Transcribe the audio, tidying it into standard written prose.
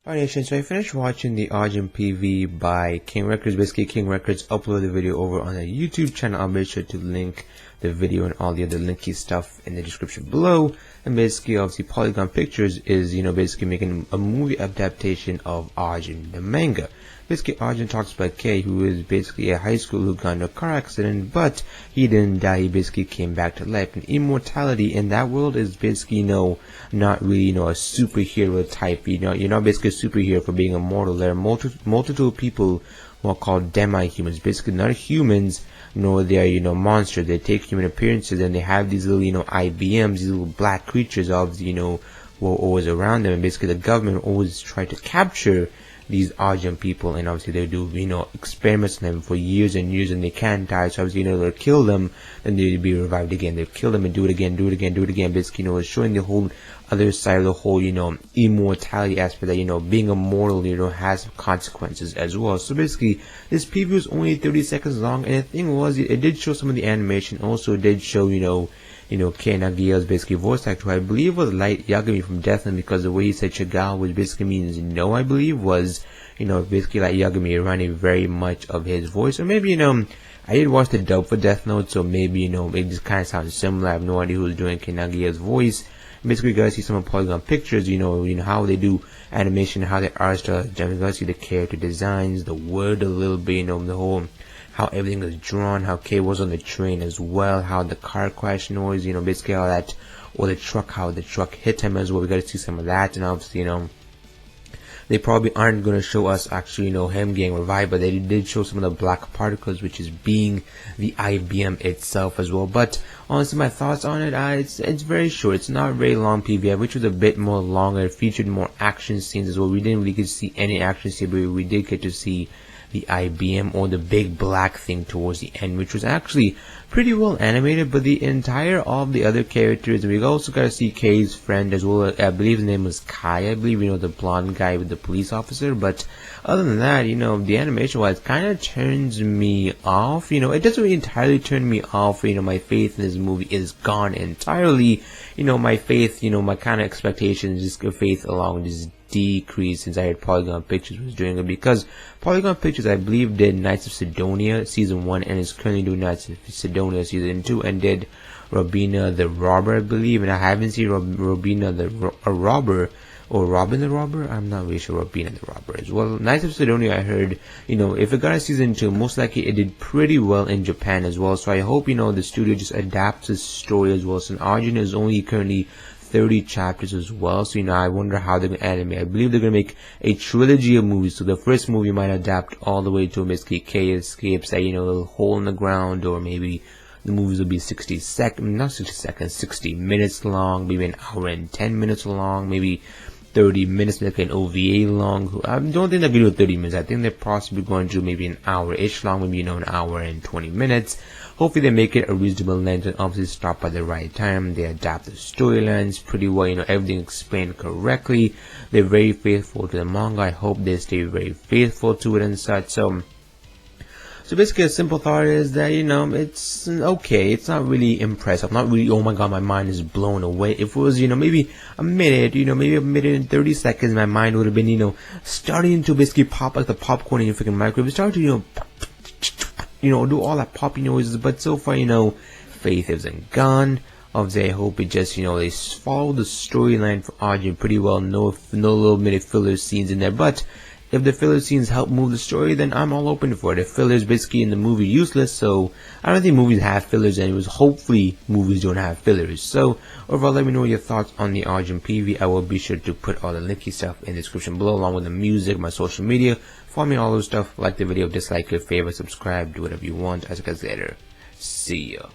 Alright Nation, so I finished watching the Ajin PV by King Records. Basically, King Records uploaded the video over on their YouTube channel. I'll make sure to link the video and all the other linky stuff in the description below. And basically, obviously, Polygon Pictures is, basically making a movie adaptation of Ajin, the manga. Basically, Ajin talks about Kei, who is basically a high school who got in a car accident, but he didn't die. He basically came back to life. And immortality in that world is basically, not really, a superhero type. You're not basically a superhero for being immortal. There are multitude of people who are called Demi-Humans. Basically, not humans, nor they are, monsters. They take human appearances and they have these little, IBMs, these little black creatures, obviously, who are always around them. And basically, the government always try to capture these Ajin people, and obviously they do, experiments on them for years and years, and they can't die. So obviously, they'll kill them, and they'll be revived again. They'll kill them and do it again, do it again, do it again. Basically, it's showing the whole other side of the whole, immortality aspect that, being immortal, has consequences as well. So basically, this preview was only 30 seconds long, and the thing was, it did show some of the animation. Also, it did show, Kei Nagia's basically voice actor, who I believe was Light Yagami from Deathland, because the way he said Chagall, which basically means no, I believe, was, basically like Yagami reminded very much of his voice. Or maybe, I did watch the dub for Death Note, so maybe, it just kind of sounds similar. I have no idea who's doing Kei Nagia's voice. Basically, you guys see some of Polygon Pictures, how they do animation, how they art style, you guys see the character designs, the word a little bit, the whole, how everything is drawn, how Kei was on the train as well, how the car crash noise, basically all that, or the truck, how the truck hit him as well. We got to see some of that, and obviously, they probably aren't going to show us actually, him getting revived, but they did show some of the black particles, which is being the IBM itself as well. But honestly, my thoughts on it, it's very short. It's not very long PV, which was a bit more longer. It featured more action scenes as well. We didn't really get to see any action scenes, but we did get to see the IBM, or the big black thing towards the end, which was actually pretty well animated. But the entire of the other characters, and we also got to see Kei's friend as well. I believe his name was Kai, I believe, the blonde guy with the police officer. But other than that, the animation wise kind of turns me off. It doesn't really entirely turn me off. My faith in this movie is gone entirely. My faith, my kind of expectations, just faith along this decrease since I heard Polygon Pictures was doing it, because Polygon Pictures, I believe, did Knights of Sidonia season 1 and is currently doing Knights of Sidonia season 2, and did Robina the Robber, I believe, and I haven't seen Robina the Robber, or Robin the Robber. I'm not really sure. Robina the Robber as well. Knights of Sidonia, I heard, if it got a season 2, most likely it did pretty well in Japan as well. So I hope, the studio just adapts the story as well. So Ajin is only currently 30 chapters as well, so I wonder how they're gonna animate. I believe they're gonna make a trilogy of movies. So the first movie might adapt all the way to basically Kei escapes that, little hole in the ground, or maybe the movies will be 60 minutes long, maybe an hour and 10 minutes long, maybe 30 minutes, like an OVA long. I don't think they're gonna do 30 minutes. I think they're possibly going to do maybe an hour-ish long, maybe, an hour and 20 minutes. Hopefully they make it a reasonable length, and obviously stop by the right time. They adapt the storylines pretty well, everything explained correctly. They're very faithful to the manga. I hope they stay very faithful to it and such. So basically, a simple thought is that, it's okay. It's not really impressive. Not really, oh my god, my mind is blown away. If it was, maybe a minute, maybe a minute and 30 seconds, my mind would have been, starting to basically pop like the popcorn in your freaking microwave. It started to, do all that poppy noises. But so far, faith isn't gone. Obviously, I hope it just, they follow the storyline for Ajin pretty well. No little minute filler scenes in there. But if the filler scenes help move the story, then I'm all open for it. If fillers basically in the movie useless, so I don't think movies have fillers anyways. Hopefully movies don't have fillers. So overall, let me know your thoughts on the Ajin PV. I will be sure to put all the linky stuff in the description below, along with the music, my social media. Follow me, all those stuff. Like the video, dislike it, favorite, subscribe, do whatever you want. As you guys later. See ya.